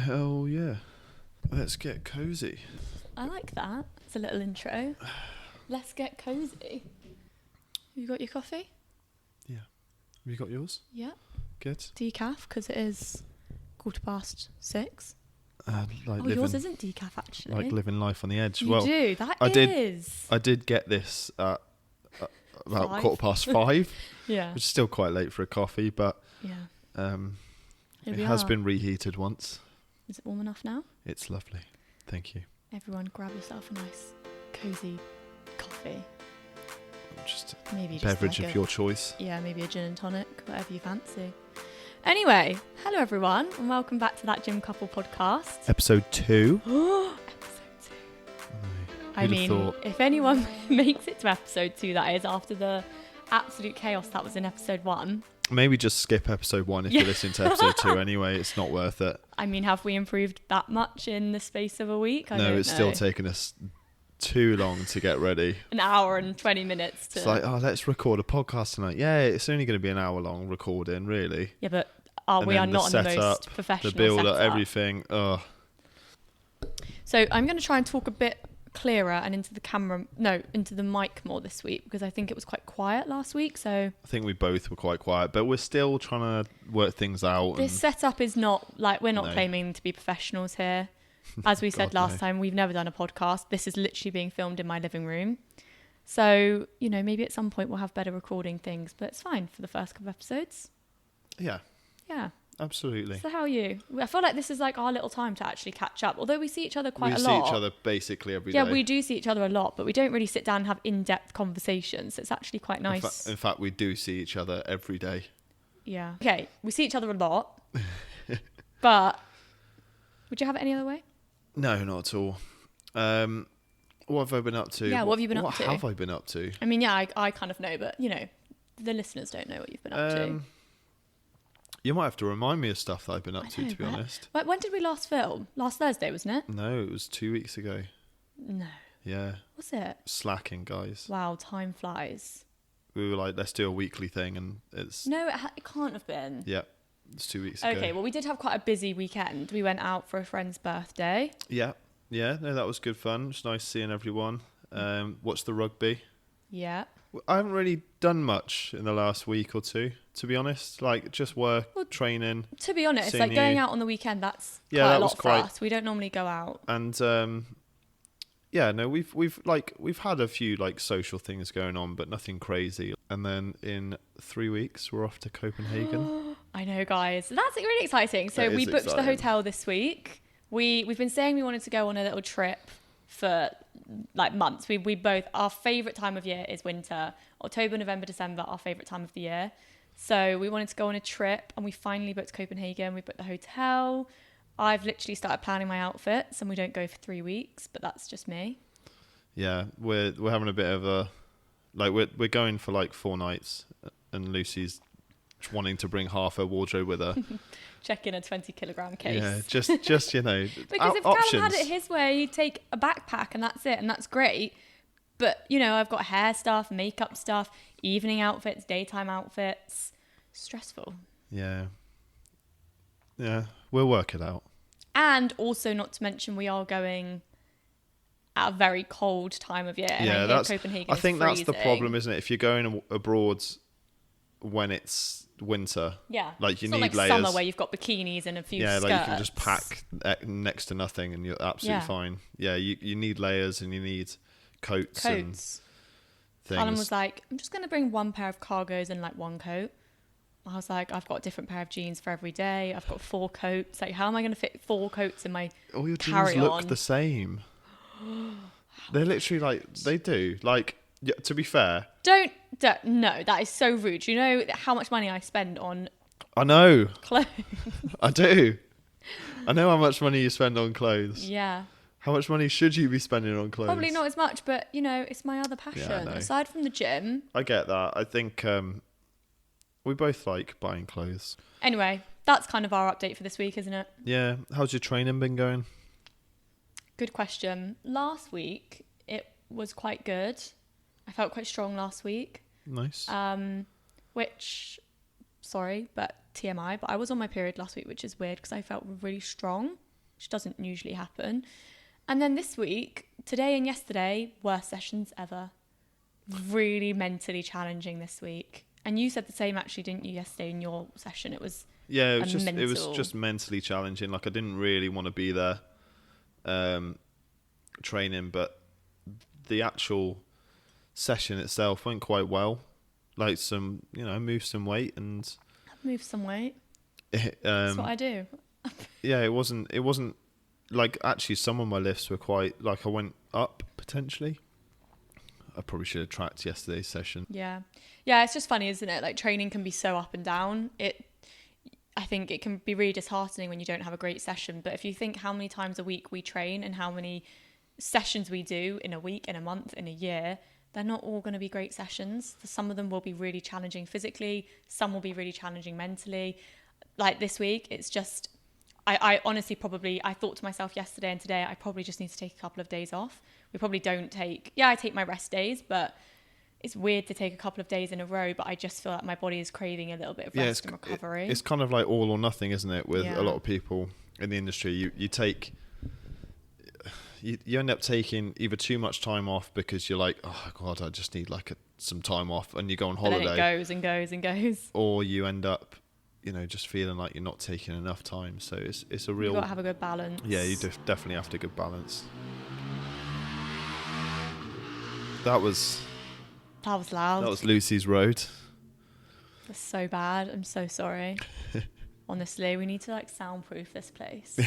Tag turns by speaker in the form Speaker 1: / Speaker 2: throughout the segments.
Speaker 1: Hell yeah. Let's get cozy.
Speaker 2: I like that. It's a little intro. Let's get cozy. You got your coffee?
Speaker 1: Yeah. Have you got yours?
Speaker 2: Yeah.
Speaker 1: Good.
Speaker 2: Decaf, because it is 6:15.
Speaker 1: living,
Speaker 2: Yours isn't decaf, actually.
Speaker 1: Like living life on the edge.
Speaker 2: You do. That
Speaker 1: I
Speaker 2: is.
Speaker 1: I did get this at about 5:15.
Speaker 2: Yeah.
Speaker 1: Which is still quite late for a coffee, but
Speaker 2: Yeah.
Speaker 1: it has been reheated once.
Speaker 2: Is it warm enough now?
Speaker 1: It's lovely. Thank you.
Speaker 2: Everyone grab yourself a nice, cozy coffee.
Speaker 1: Just
Speaker 2: maybe
Speaker 1: a beverage
Speaker 2: like
Speaker 1: of your choice.
Speaker 2: Yeah, maybe a gin and tonic, whatever you fancy. Anyway, hello everyone, and welcome back to That Gym Couple podcast.
Speaker 1: Episode 2.
Speaker 2: Episode 2. I mean, if anyone makes it to episode 2, that is, after the absolute chaos that was in episode 1.
Speaker 1: Maybe just skip episode 1 if you're listening to episode 2 anyway. It's not worth it.
Speaker 2: I mean, have we improved that much in the space of a week?
Speaker 1: No, it's still taken us too long to get ready.
Speaker 2: An hour and 20 minutes to...
Speaker 1: It's like, let's record a podcast tonight. Yeah, it's only going to be an hour long recording, really.
Speaker 2: Yeah, but we are not on the most professional
Speaker 1: the build
Speaker 2: setup.
Speaker 1: up, everything. Ugh.
Speaker 2: So I'm going to try and talk a bit clearer and into the mic more this week, because I think it was quite quiet last week. So
Speaker 1: I think we both were quite quiet, but we're still trying to work things out.
Speaker 2: This setup is not like, we're not claiming to be professionals here. As we said last time, we've never done a podcast. This is literally being filmed in my living room. So, maybe at some point we'll have better recording things, but it's fine for the first couple of episodes.
Speaker 1: Yeah.
Speaker 2: Yeah.
Speaker 1: Absolutely.
Speaker 2: So how are you? I feel like this is like our little time to actually catch up. Although we see each other quite a lot.
Speaker 1: We see each other basically every day.
Speaker 2: Yeah, we do see each other a lot, but we don't really sit down and have in-depth conversations. So it's actually quite nice.
Speaker 1: In fact, we do see each other every day.
Speaker 2: Yeah. Okay, we see each other a lot. But would you have it any other way?
Speaker 1: No, not at all. What have I been up to?
Speaker 2: Yeah, what have you been up to?
Speaker 1: What have I been up to?
Speaker 2: I mean, yeah, I kind of know, but, the listeners don't know what you've been up to.
Speaker 1: You might have to remind me of stuff that I've been up to be honest.
Speaker 2: When did we last film? Last Thursday, wasn't it?
Speaker 1: No, it was 2 weeks ago.
Speaker 2: No.
Speaker 1: Yeah.
Speaker 2: Was it?
Speaker 1: Slacking, guys.
Speaker 2: Wow, time flies.
Speaker 1: We were like, let's do a weekly thing, and it's...
Speaker 2: No, it can't have been.
Speaker 1: Yeah, it's 2 weeks ago.
Speaker 2: Okay, well, we did have quite a busy weekend. We went out for a friend's birthday.
Speaker 1: Yeah, no, that was good fun. It's nice seeing everyone. Watched the rugby.
Speaker 2: Yeah.
Speaker 1: I haven't really done much in the last week or two, to be honest. Like, just work, training.
Speaker 2: To be honest, like going out on the weekend, that's quite a lot for us. We don't normally go out.
Speaker 1: And we've had a few like social things going on, but nothing crazy. And then in 3 weeks, we're off to Copenhagen.
Speaker 2: I know, guys. That's really exciting. So we booked the hotel this week. We've been saying we wanted to go on a little trip for like months. We both, our favourite time of year is winter. October, November, December, our favourite time of the year. So we wanted to go on a trip, and we finally booked Copenhagen. We booked the hotel. I've literally started planning my outfits, and we don't go for 3 weeks, but that's just me. Yeah,
Speaker 1: we're having a bit of a, like, we're going for like 4 nights, and Lucy's wanting to bring half her wardrobe with her.
Speaker 2: Check in a 20-kilogram case.
Speaker 1: Yeah, just because
Speaker 2: if Callum had it his way, he'd take a backpack and that's it, and that's great. But I've got hair stuff, makeup stuff, evening outfits, daytime outfits. Stressful.
Speaker 1: Yeah, we'll work it out.
Speaker 2: And also, not to mention, we are going at a very cold time of year.
Speaker 1: Yeah,
Speaker 2: that's Copenhagen.
Speaker 1: I think that's the problem, isn't it? If you're going abroad when it's winter, like you need layers.
Speaker 2: Summer where you've got bikinis and a few skirts.
Speaker 1: Like you can just pack next to nothing and you're absolutely fine. Yeah, you need layers and you need coats. And things.
Speaker 2: Callum was like, I'm just going to bring 1 pair of cargos and like 1 coat. I was like, I've got a different pair of jeans for every day. I've got 4 coats. Like, how am I going to fit 4 coats in my
Speaker 1: all your
Speaker 2: carry-on?
Speaker 1: Jeans look the same. They're literally like, they do. Like, yeah, to be fair.
Speaker 2: Don't, no, that is so rude. You know how much money I spend on
Speaker 1: I know.
Speaker 2: Clothes.
Speaker 1: I do. I know how much money you spend on clothes.
Speaker 2: Yeah.
Speaker 1: How much money should you be spending on clothes?
Speaker 2: Probably not as much, but, it's my other passion.
Speaker 1: Yeah,
Speaker 2: aside from the gym.
Speaker 1: I get that. I think we both like buying clothes.
Speaker 2: Anyway, that's kind of our update for this week, isn't it?
Speaker 1: Yeah. How's your training been going?
Speaker 2: Good question. Last week, it was quite good. I felt quite strong last week.
Speaker 1: Nice.
Speaker 2: Sorry, but TMI, but I was on my period last week, which is weird because I felt really strong. which doesn't usually happen. And then this week, today and yesterday, worst sessions ever. Really mentally challenging this week. And you said the same, actually, didn't you, yesterday in your session? It was
Speaker 1: it was just mentally challenging. Like, I didn't really want to be there training, but the actual session itself went quite well. Like, move some weight and
Speaker 2: move some weight. That's what I do.
Speaker 1: Yeah, it wasn't like, actually some of my lifts were quite, like, I went up potentially. I probably should have tracked yesterday's session.
Speaker 2: Yeah, it's just funny, isn't it? Like, training can be so up and down. I think it can be really disheartening when you don't have a great session. But if you think how many times a week we train and how many sessions we do in a week, in a month, in a year, they're not all going to be great sessions. Some of them will be really challenging physically. Some will be really challenging mentally. Like this week, it's just, I honestly I thought to myself yesterday and today, I probably just need to take a couple of days off. We probably don't I take my rest days, but it's weird to take a couple of days in a row, but I just feel like my body is craving a little bit of rest and recovery.
Speaker 1: It's kind of like all or nothing, isn't it? With a lot of people in the industry, you end up taking either too much time off because you're like, oh God, I just need like some time off, and you go on holiday.
Speaker 2: But then it goes and goes and goes.
Speaker 1: Or you end up, just feeling like you're not taking enough time. So it's a real.
Speaker 2: You've got to have a good balance.
Speaker 1: Yeah, you definitely have to good balance. That was loud. That was Lucy's road.
Speaker 2: That's so bad. I'm so sorry. Honestly, we need to like soundproof this place.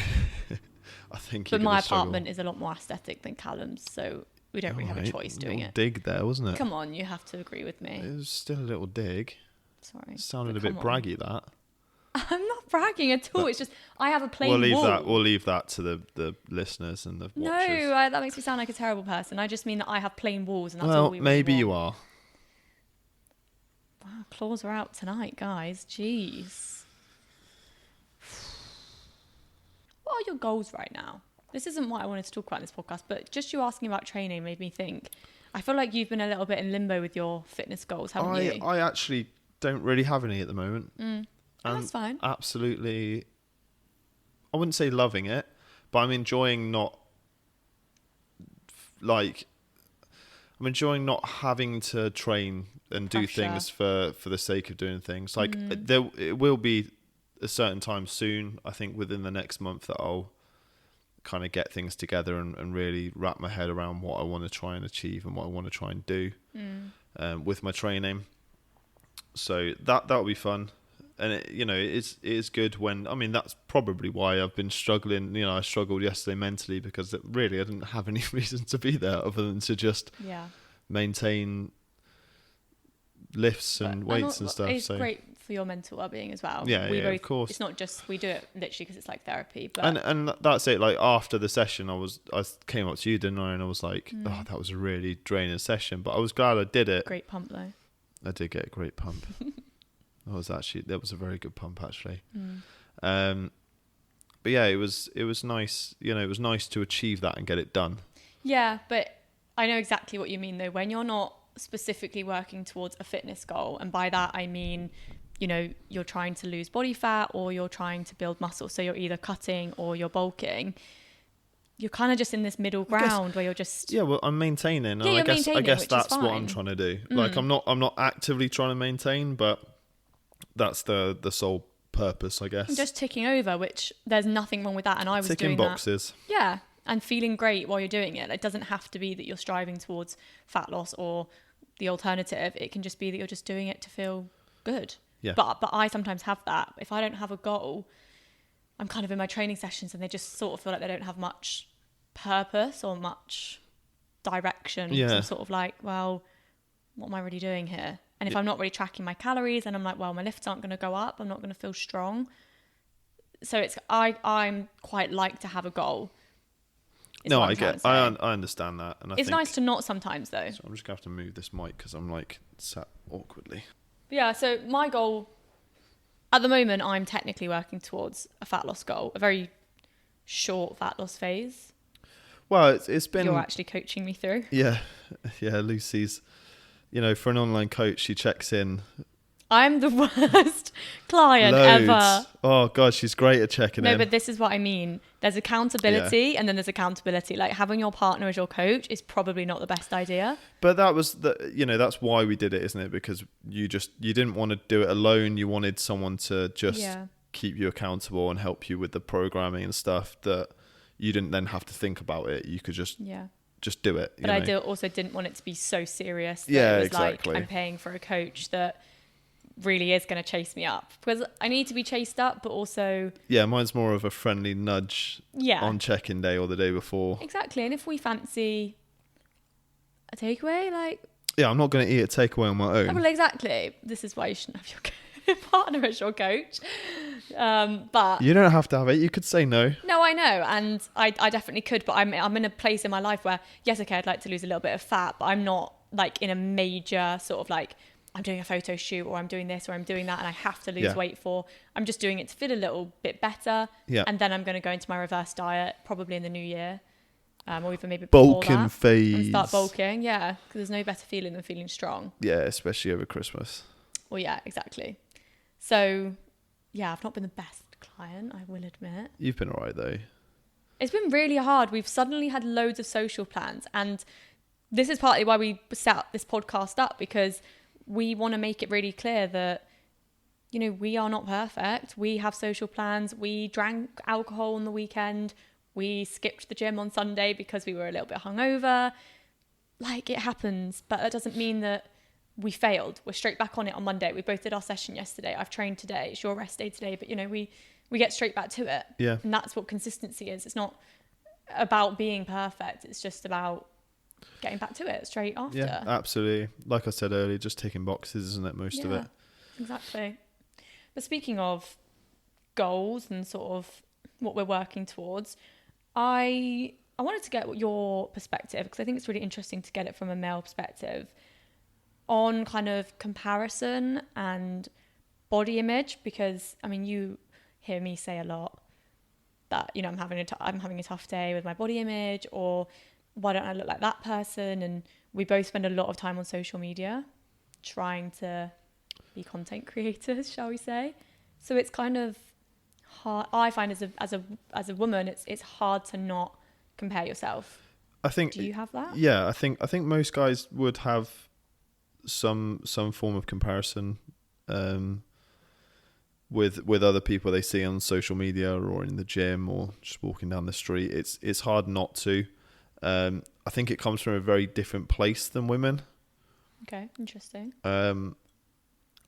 Speaker 1: I think.
Speaker 2: But my apartment is a lot more aesthetic than Callum's, so we don't really have a choice doing it.
Speaker 1: Dig there, wasn't it?
Speaker 2: Come on, you have to agree with me.
Speaker 1: It was still a little dig.
Speaker 2: Sorry.
Speaker 1: It sounded a bit braggy, that.
Speaker 2: I'm not bragging at all. It's just I have a plain wall.
Speaker 1: We'll leave that to the listeners and the watchers.
Speaker 2: No, that makes me sound like a terrible person. I just mean that I have plain walls, and that's all we really
Speaker 1: maybe
Speaker 2: want.
Speaker 1: you are.
Speaker 2: Wow, claws are out tonight, guys. Jeez. What are your goals right now? This isn't what I wanted to talk about in this podcast, but just you asking about training made me think. I feel like you've been a little bit in limbo with your fitness goals, haven't you?
Speaker 1: I actually don't really have any at the moment.
Speaker 2: And that's fine.
Speaker 1: Absolutely. I wouldn't say loving it, but I'm enjoying not having to train and do things for the sake of doing things. Like it will be a certain time soon, I think within the next month, that I'll kind of get things together and really wrap my head around what I want to try and achieve and what I want to try and do with my training. So that'll be fun. And it is good when, that's probably why I've been struggling. I struggled yesterday mentally because really I didn't have any reason to be there other than to just maintain lifts and weights and stuff.
Speaker 2: It's great for your mental well-being as well.
Speaker 1: Yeah, of course.
Speaker 2: It's not just, we do it literally because it's like therapy. But
Speaker 1: and that's it. Like after the session, I came up to you, didn't I? And I was like, oh, that was a really draining session, but I was glad I did it.
Speaker 2: Great pump though.
Speaker 1: I did get a great pump. That was a very good pump actually. But yeah, it was nice. It was nice to achieve that and get it done. Yeah,
Speaker 2: but I know exactly what you mean though. When you're not specifically working towards a fitness goal, and by that I mean, you're trying to lose body fat or you're trying to build muscle. So you're either cutting or you're bulking. You're kind of just in this middle ground where you're just...
Speaker 1: Yeah, well, I'm maintaining.
Speaker 2: Yeah,
Speaker 1: I guess that's what I'm trying to do. Like, I'm not actively trying to maintain, but that's the sole purpose, I guess.
Speaker 2: I'm just ticking over, which there's nothing wrong with that. And I was
Speaker 1: ticking
Speaker 2: doing
Speaker 1: boxes.
Speaker 2: That. Yeah, and feeling great while you're doing it. It doesn't have to be that you're striving towards fat loss or the alternative. It can just be that you're just doing it to feel good.
Speaker 1: Yeah.
Speaker 2: But I sometimes have that. If I don't have a goal, I'm kind of in my training sessions and they just sort of feel like they don't have much purpose or much direction.
Speaker 1: Yeah.
Speaker 2: So I'm sort of like, well, what am I really doing here? And if I'm not really tracking my calories, and I'm like, well, my lifts aren't going to go up. I'm not going to feel strong. So I'm quite like to have a goal.
Speaker 1: No, I understand that. And
Speaker 2: it's nice to not sometimes though.
Speaker 1: So I'm just going to have to move this mic because I'm like sat awkwardly.
Speaker 2: But yeah, so my goal at the moment, I'm technically working towards a fat loss goal, a very short fat loss phase.
Speaker 1: Well, it's been...
Speaker 2: You're actually coaching me through.
Speaker 1: Yeah, Lucy's... for an online coach, she checks in
Speaker 2: I'm the worst client ever.
Speaker 1: Oh God, she's great at checking in.
Speaker 2: No, but this is what I mean. There's accountability and then there's accountability. Like having your partner as your coach is probably not the best idea.
Speaker 1: But that was that's why we did it, isn't it? Because you didn't want to do it alone. You wanted someone to just keep you accountable and help you with the programming and stuff, that you didn't then have to think about it. You could just do it.
Speaker 2: But I also didn't want it to be so serious that it was
Speaker 1: exactly.
Speaker 2: like I'm paying for a coach that really is going to chase me up, because I need to be chased up, but also
Speaker 1: mine's more of a friendly nudge on check-in day or the day before.
Speaker 2: Exactly. And if we fancy a takeaway, like
Speaker 1: I'm not going to eat a takeaway on my own.
Speaker 2: Well, exactly. This is why you shouldn't have your partner as your coach. But
Speaker 1: you don't have to have it. You could say no.
Speaker 2: No, I know, and I definitely could. But I'm in a place in my life where yes, okay, I'd like to lose a little bit of fat, but I'm not like in a major sort of like I'm doing a photo shoot or I'm doing this or I'm doing that and I have to lose weight for. I'm just doing it to feel a little bit better. Yeah. And then I'm going to go into my reverse diet probably in the new year. Or even maybe
Speaker 1: bulking phase.
Speaker 2: And start bulking, because there's no better feeling than feeling strong.
Speaker 1: Yeah, especially over Christmas.
Speaker 2: Well, yeah, exactly. So, I've not been the best client, I will admit.
Speaker 1: You've been all right, though.
Speaker 2: It's been really hard. We've suddenly had loads of social plans. And this is partly why we set this podcast up, because we want to make it really clear that, we are not perfect. We have social plans. We drank alcohol on the weekend. We skipped the gym on Sunday because we were a little bit hungover. Like, it happens, but that doesn't mean that we failed. We're straight back on it on Monday. We both did our session yesterday. I've trained today. It's your rest day today, but we get straight back to it.
Speaker 1: Yeah.
Speaker 2: And that's what consistency is. It's not about being perfect. It's just about getting back to it straight after.
Speaker 1: Yeah, absolutely. Like I said earlier, just ticking boxes, isn't it? Most of it.
Speaker 2: Exactly. But speaking of goals and sort of what we're working towards, I wanted to get your perspective, because I think it's really interesting to get it from a male perspective on kind of comparison and body image, because you hear me say a lot that I'm having a tough day with my body image, or why don't I look like that person? And we both spend a lot of time on social media trying to be content creators, shall we say. So it's kind of hard. I find as a woman, it's hard to not compare yourself.
Speaker 1: I think.
Speaker 2: Do you have that?
Speaker 1: Yeah, I think most guys would have some form of comparison with other people they see on social media or in the gym or just walking down the street. It's hard not to. I think it comes from a very different place than women.
Speaker 2: Okay, interesting.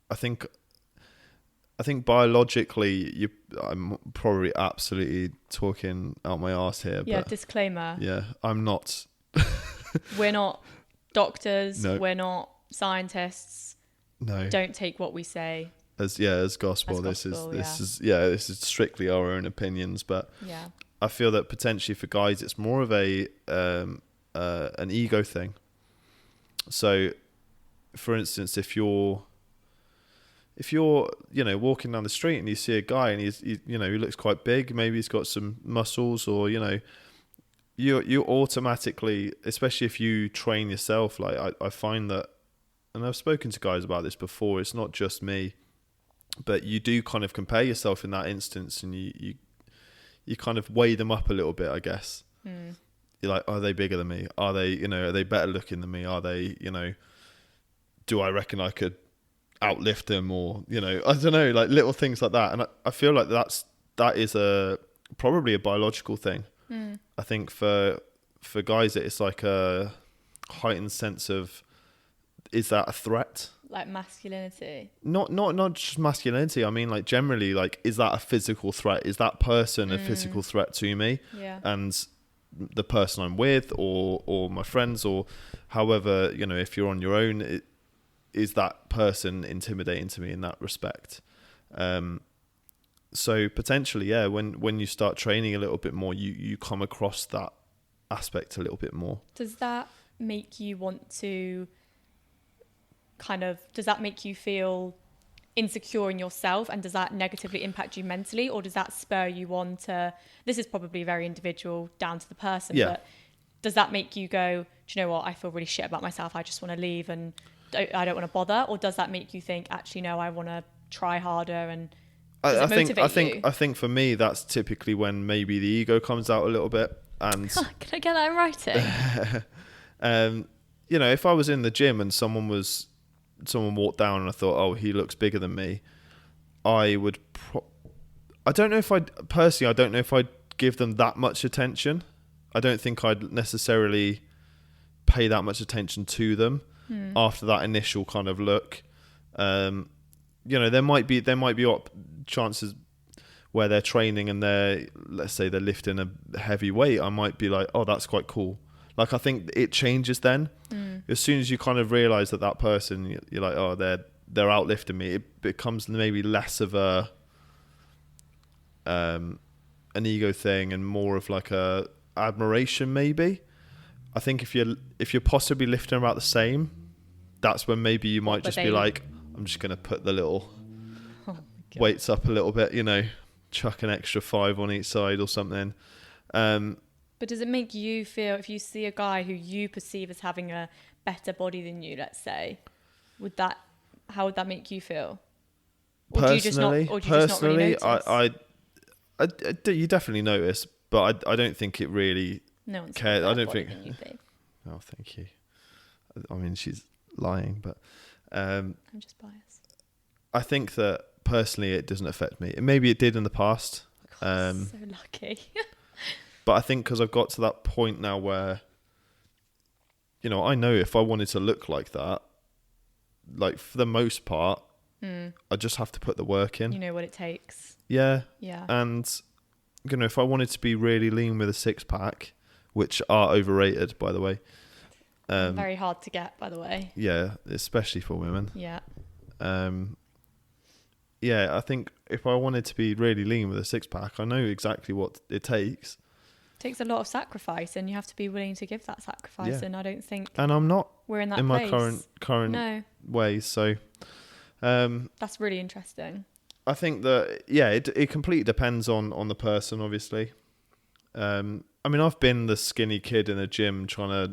Speaker 1: I think biologically, I'm probably absolutely talking out my arse here.
Speaker 2: Yeah,
Speaker 1: but
Speaker 2: disclaimer.
Speaker 1: Yeah, I'm not.
Speaker 2: We're not doctors.
Speaker 1: No.
Speaker 2: We're not scientists.
Speaker 1: No.
Speaker 2: Don't take what we say
Speaker 1: as gospel. This is strictly our own opinions. But I feel that potentially for guys, it's more of an ego thing. So, for instance, if you're walking down the street and you see a guy and he looks quite big, maybe he's got some muscles, or you automatically, especially if you train yourself, like I find that, and I've spoken to guys about this before, it's not just me, but you do kind of compare yourself in that instance, and you kind of weigh them up a little bit, I guess. You're like, are they bigger than me? Are they better looking than me? Are they, do I reckon I could outlift them, or I don't know, like little things like that. And I feel like that is probably a biological thing. I think for guys it's like a heightened sense of, is that a threat?
Speaker 2: Like masculinity?
Speaker 1: Not just masculinity. I mean, like generally, like, is that a physical threat? Is that person a physical threat to me?
Speaker 2: Yeah.
Speaker 1: And the person I'm with, or my friends, or however, if you're on your own, is that person intimidating to me in that respect? So potentially, when you start training a little bit more, you come across that aspect a little bit more.
Speaker 2: Does that make you want to does that make you feel insecure in yourself, and does that negatively impact you mentally, or does that spur you on to, this is probably very individual down to the person, but does that make you go, do you know what, I feel really shit about myself, I just want to leave and I don't want to bother, or does that make you think, actually, no, I want to try harder? And does
Speaker 1: I
Speaker 2: it motivate you?
Speaker 1: I think for me, that's typically when maybe the ego comes out a little bit. And
Speaker 2: Can I get that in writing?
Speaker 1: you know, if I was in the gym and someone walked down and I thought, oh, he looks bigger than me, I would. I don't know if I'd give them that much attention. I don't think I'd necessarily pay that much attention to them after that initial kind of look. You know, there might be chances where they're training and let's say they're lifting a heavy weight. I might be like, oh, that's quite cool. Like, I think it changes then. As soon as you kind of realize that person, you're like, oh, they're outlifting me. It becomes maybe less of an ego thing and more of like a admiration maybe. I think if you're possibly lifting about the same, that's when maybe you might just be like, I'm just going to put the little weights up a little bit, you know, chuck an extra 5 on each side or something.
Speaker 2: But does it make you feel, if you see a guy who you perceive as having a better body than you, let's say, how would that make you feel? Or do you just not really notice?
Speaker 1: You definitely notice, but I don't think it really
Speaker 2: no one's
Speaker 1: cares. I don't think.
Speaker 2: Than you, babe.
Speaker 1: Oh, thank you. I mean, she's lying, but
Speaker 2: I'm just biased.
Speaker 1: I think that personally, it doesn't affect me. Maybe it did in the past.
Speaker 2: So lucky.
Speaker 1: But I think because I've got to that point now where, you know, I know if I wanted to look like that, like for the most part, I just have to put the work in.
Speaker 2: You know what it takes.
Speaker 1: Yeah.
Speaker 2: Yeah.
Speaker 1: And, you know, if I wanted to be really lean with a 6-pack, which are overrated, by the way.
Speaker 2: Very hard to get, by the way.
Speaker 1: Yeah, especially for women.
Speaker 2: Yeah.
Speaker 1: Yeah, I think if I wanted to be really lean with a 6-pack, I know exactly what it takes.
Speaker 2: It takes a lot of sacrifice, and you have to be willing to give that sacrifice. Yeah. And I don't think,
Speaker 1: and I'm not.
Speaker 2: We're in that
Speaker 1: in
Speaker 2: place.
Speaker 1: My current way. So
Speaker 2: that's really interesting.
Speaker 1: I think that it completely depends on the person, obviously. I mean, I've been the skinny kid in a gym trying to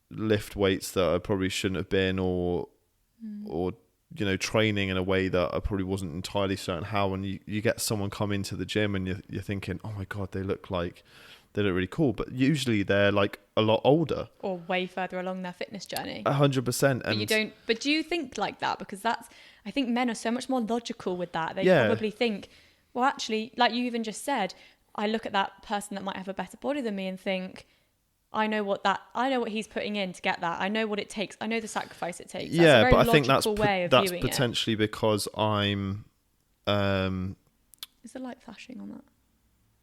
Speaker 1: lift weights that I probably shouldn't have been, or you know, training in a way that I probably wasn't entirely certain how. And you get someone come into the gym and you're thinking, oh my God, they look really cool. But usually they're like a lot older. Or
Speaker 2: way further along their fitness journey.
Speaker 1: 100%.
Speaker 2: But do you think like that? Because I think men are so much more logical with that. They probably think, well, actually, like you even just said, I look at that person that might have a better body than me and think, I know what he's putting in to get that. I know what it takes. I know the sacrifice it takes. That's a very
Speaker 1: but I think that's potentially because I'm.
Speaker 2: Is the light flashing on that?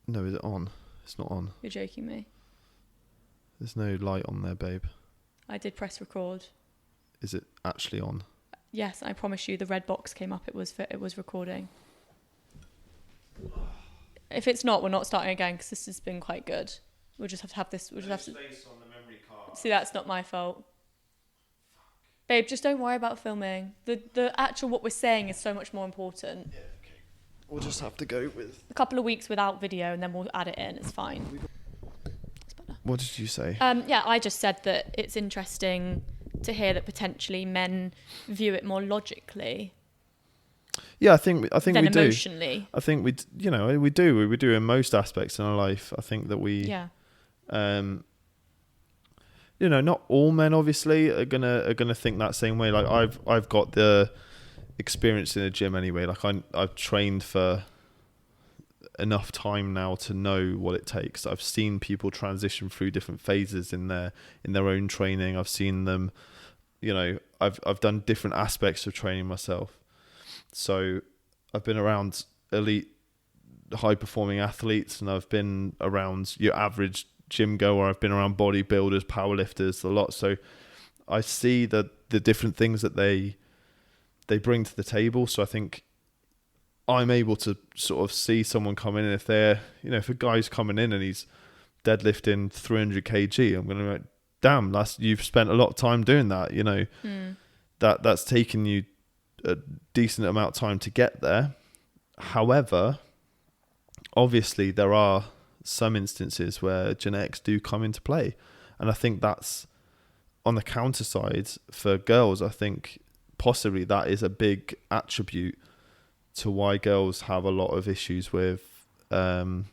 Speaker 1: No, is it on? It's not on.
Speaker 2: You're joking me.
Speaker 1: There's no light on there, babe.
Speaker 2: I did press record.
Speaker 1: Is it actually on?
Speaker 2: Yes, I promise you. The red box came up. It was recording. If it's not, we're not starting again because this has been quite good. We'll just have to have this. We'll just have to.
Speaker 1: Space on the memory card.
Speaker 2: See, that's not my fault. Babe, just don't worry about filming. The actual what we're saying is so much more important.
Speaker 1: Yeah, okay. We'll just have to go with
Speaker 2: a couple of weeks without video, and then we'll add it in. It's fine. It's better.
Speaker 1: What did you say?
Speaker 2: Yeah, I just said that it's interesting to hear that potentially men view it more logically.
Speaker 1: Yeah, I think we do.
Speaker 2: Emotionally.
Speaker 1: I think we do in most aspects in our life. I think that we.
Speaker 2: Yeah.
Speaker 1: You know, not all men obviously are gonna think that same way. Like I've got the experience in the gym anyway. Like I've trained for enough time now to know what it takes. I've seen people transition through different phases in their own training. I've seen them, you know, I've done different aspects of training myself. So I've been around elite, high-performing athletes, and I've been around your average gym goer. I've been around bodybuilders, powerlifters, a lot. So I see the different things that they bring to the table. So I think I'm able to sort of see someone come in, and if they're, you know, if a guy's coming in and he's deadlifting 300 kg, I'm going to be like, damn, you've spent a lot of time doing that, you know. That's taken you a decent amount of time to get there. However, obviously there are some instances where genetics do come into play, and I think that's on the counter side, for girls, I think possibly that is a big attribute to why girls have a lot of issues with body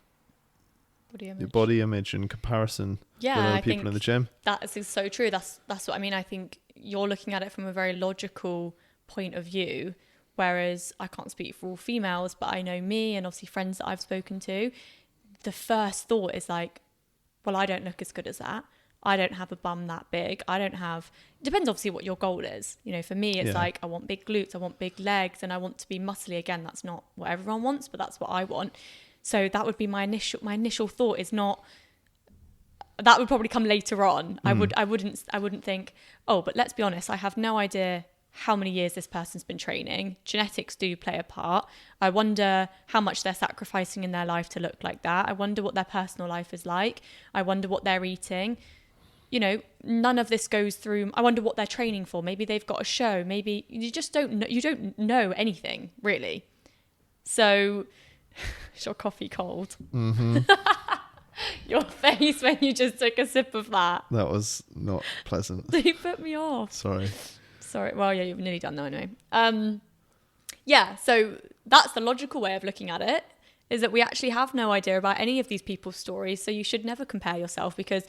Speaker 1: image and comparison with other people in the gym.
Speaker 2: That is so true. That's what I mean. I think you're looking at it from a very logical point of view, whereas I can't speak for all females, but I know me and obviously friends that I've spoken to, the first thought is like, well, I don't look as good as that. I don't have a bum that big. It depends obviously what your goal is. You know, for me, it's like, I want big glutes, I want big legs, and I want to be muscly. Again, that's not what everyone wants, but that's what I want. So that would be my initial thought is not, that would probably come later on. I wouldn't think, oh, but let's be honest, I have no idea how many years this person's been training. Genetics do play a part. I wonder how much they're sacrificing in their life to look like that. I wonder what their personal life is like. I wonder what they're eating. You know, none of this goes through. I wonder what they're training for. Maybe they've got a show. Maybe you just don't know. You don't know anything really. So, is your coffee cold?
Speaker 1: Mm-hmm.
Speaker 2: Your face when you just took a sip of that.
Speaker 1: That was not pleasant.
Speaker 2: You put me off.
Speaker 1: Sorry.
Speaker 2: Well, yeah, you've nearly done that anyway. Yeah, so that's the logical way of looking at it, is that we actually have no idea about any of these people's stories. So you should never compare yourself, because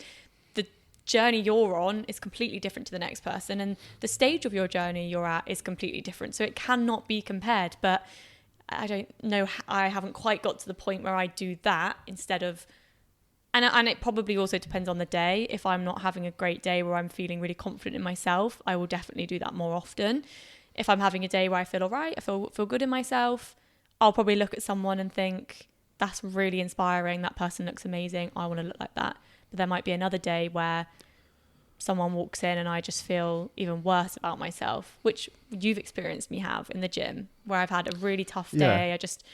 Speaker 2: the journey you're on is completely different to the next person, and the stage of your journey you're at is completely different. So it cannot be compared. But I don't know, I haven't quite got to the point where I do that instead of, and it probably also depends on the day. If I'm not having a great day where I'm feeling really confident in myself, I will definitely do that more often. If I'm having a day where I feel all right, I feel good in myself, I'll probably look at someone and think, that's really inspiring, that person looks amazing, I want to look like that. But there might be another day where someone walks in and I just feel even worse about myself, which you've experienced me have in the gym, where I've had a really tough day. I just,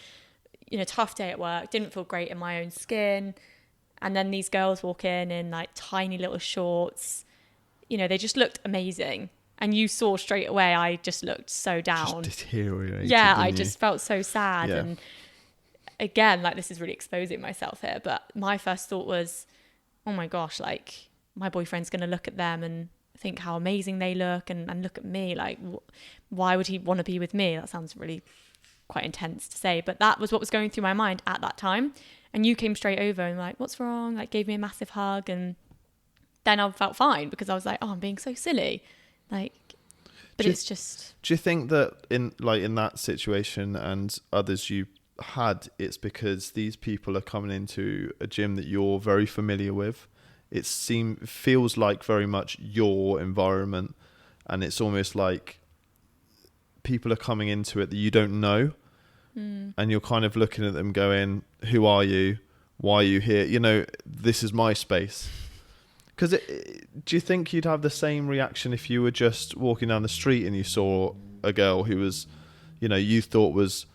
Speaker 2: tough day at work, didn't feel great in my own skin. And then these girls walk in like tiny little shorts. They just looked amazing. And you saw straight away, I just looked so down.
Speaker 1: Just deteriorated.
Speaker 2: Yeah, I just felt so sad. Yeah. And again, like, this is really exposing myself here, but my first thought was, oh my gosh, like, my boyfriend's going to look at them and think how amazing they look, and look at me. Like, why would he want to be with me? That sounds really quite intense to say, but that was what was going through my mind at that time. And you came straight over and like, what's wrong? Like, gave me a massive hug. And then I felt fine, because I was like, oh, I'm being so silly. Like, but it's just...
Speaker 1: Do you think that in that situation and others you had, it's because these people are coming into a gym that you're very familiar with? It feels like very much your environment, and it's almost like people are coming into it that you don't know. And you're kind of looking at them going, who are you? Why are you here? This is my space. Because do you think you'd have the same reaction if you were just walking down the street and you saw a girl who was, you thought was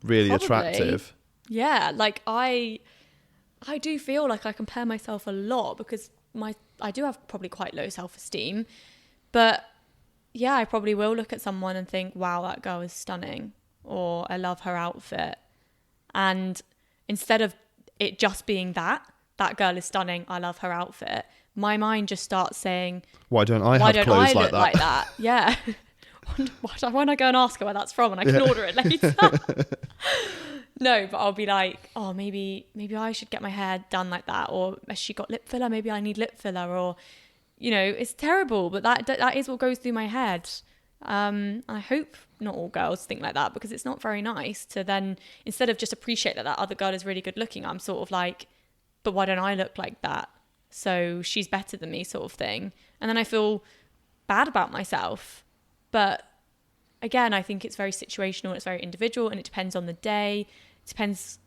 Speaker 1: really attractive?
Speaker 2: Yeah, like I do feel like I compare myself a lot, because I do have probably quite low self-esteem. But yeah, I probably will look at someone and think, wow, that girl is stunning. Or I love her outfit. And instead of it just being that girl is stunning, I love her outfit, my mind just starts saying, why don't I look like that? Yeah. Why don't I go and ask her where that's from, and I can order it later? No, but I'll be like, oh, maybe I should get my hair done like that. Or has she got lip filler? Maybe I need lip filler. Or, it's terrible, but that is what goes through my head. I hope not all girls think like that, because it's not very nice to then, instead of just appreciate that other girl is really good looking, I'm sort of like, but why don't I look like that? So she's better than me, sort of thing. And then I feel bad about myself. But again, I think it's very situational, it's very individual, and it depends on the day. It depends,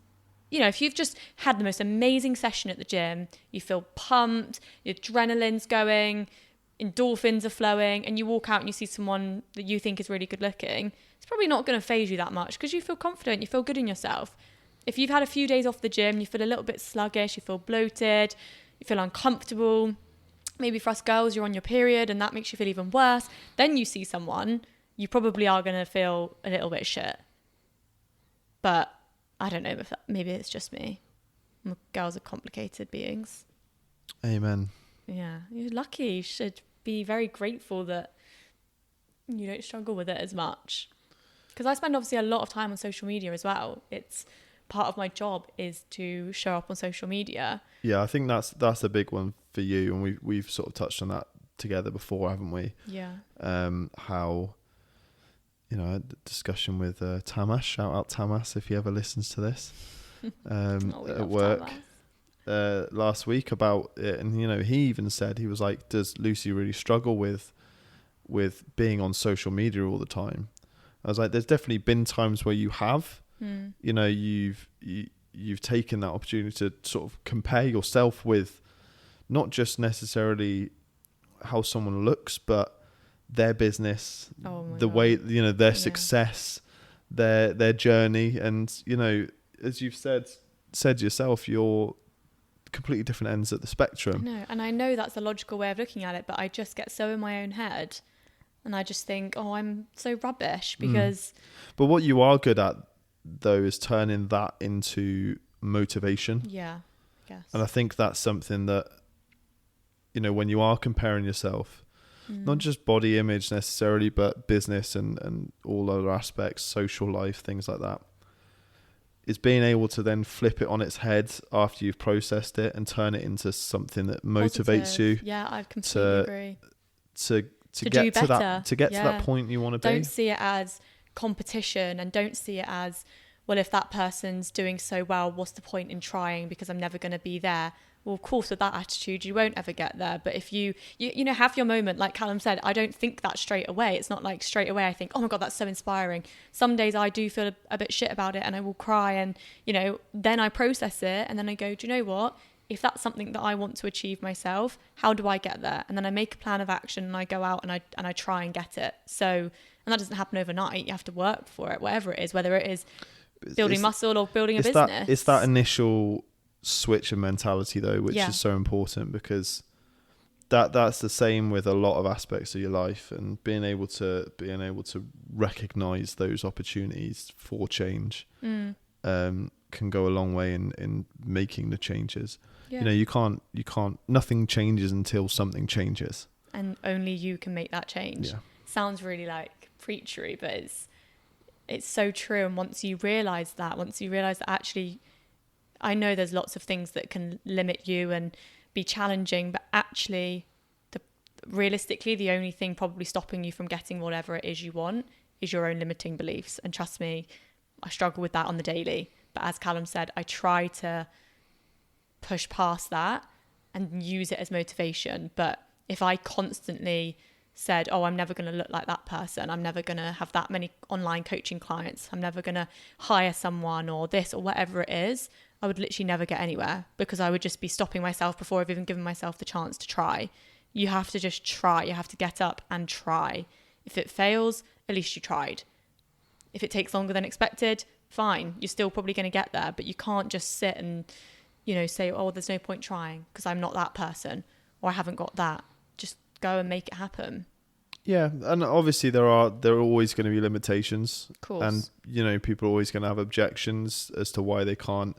Speaker 2: if you've just had the most amazing session at the gym, you feel pumped, your adrenaline's going, endorphins are flowing, and you walk out and you see someone that you think is really good looking, it's probably not going to faze you that much, because you feel confident, you feel good in yourself. If you've had a few days off the gym, you feel a little bit sluggish, you feel bloated, you feel uncomfortable, maybe for us girls, you're on your period and that makes you feel even worse, then you see someone, you probably are going to feel a little bit shit. But I don't know, if maybe it's just me. Girls are complicated beings.
Speaker 1: Amen.
Speaker 2: Yeah, you're lucky. You should be very grateful that you don't struggle with it as much. Because I spend obviously a lot of time on social media as well. It's part of my job is to show up on social media.
Speaker 1: Yeah, I think that's a big one for you, and we've sort of touched on that together before, haven't we?
Speaker 2: Yeah.
Speaker 1: How, you know, a discussion with Tamas. Shout out Tamas if he ever listens to this. At work last week about it, and you know, he even said, he was like, does Lucy really struggle with being on social media all the time? I was like, there's definitely been times where you have, you know, you've taken that opportunity to sort of compare yourself with not just necessarily how someone looks, but their business, way, you know, their success, their journey. And, you know, as you've said yourself, you're completely different ends at the spectrum.
Speaker 2: I know, and I know that's a logical way of looking at it, but I just get so in my own head, and I just think, oh, I'm so rubbish because...
Speaker 1: But what you are good at, though, is turning that into motivation.
Speaker 2: Yeah, I guess.
Speaker 1: And I think that's something that, you know, when you are comparing yourself, not just body image necessarily, but business and all other aspects, social life, things like that, is being able to then flip it on its head after you've processed it and turn it into something that motivates you.
Speaker 2: Yeah, I completely agree.
Speaker 1: To get to that point you want to be.
Speaker 2: Don't see it as competition, and don't see it as, well, if that person's doing so well, what's the point in trying because I'm never going to be there. Well, of course, with that attitude, you won't ever get there. But if you know, have your moment, like Callum said, I don't think that straight away. It's not like straight away I think, oh my God, that's so inspiring. Some days I do feel a bit shit about it and I will cry, and, you know, then I process it and then I go, do you know what? If that's something that I want to achieve myself, how do I get there? And then I make a plan of action and I go out and I try and get it. So, and that doesn't happen overnight. You have to work for it, whatever it is, whether it is building muscle or building a business.
Speaker 1: It's that initial switch of mentality though, which is so important, because that's the same with a lot of aspects of your life, and being able to recognize those opportunities for change can go a long way in making the changes. You know, you can't nothing changes until something changes, and only you can make that change.
Speaker 2: Sounds really like preachery, but it's so true. And once you realize that actually, I know there's lots of things that can limit you and be challenging, but actually realistically the only thing probably stopping you from getting whatever it is you want is your own limiting beliefs. And trust me, I struggle with that on the daily, but as Callum said, I try to push past that and use it as motivation. But if I constantly said, oh, I'm never going to look like that person, I'm never going to have that many online coaching clients, I'm never going to hire someone or this or whatever it is, I would literally never get anywhere, because I would just be stopping myself before I've even given myself the chance to try. You have to just try. You have to get up and try. If it fails, at least you tried. If it takes longer than expected, fine. You're still probably going to get there, but you can't just sit and, you know, say, oh, there's no point trying because I'm not that person or I haven't got that. Just go and make it happen.
Speaker 1: Yeah, and obviously there are always going to be limitations.
Speaker 2: Of course.
Speaker 1: And, you know, people are always going to have objections as to why they can't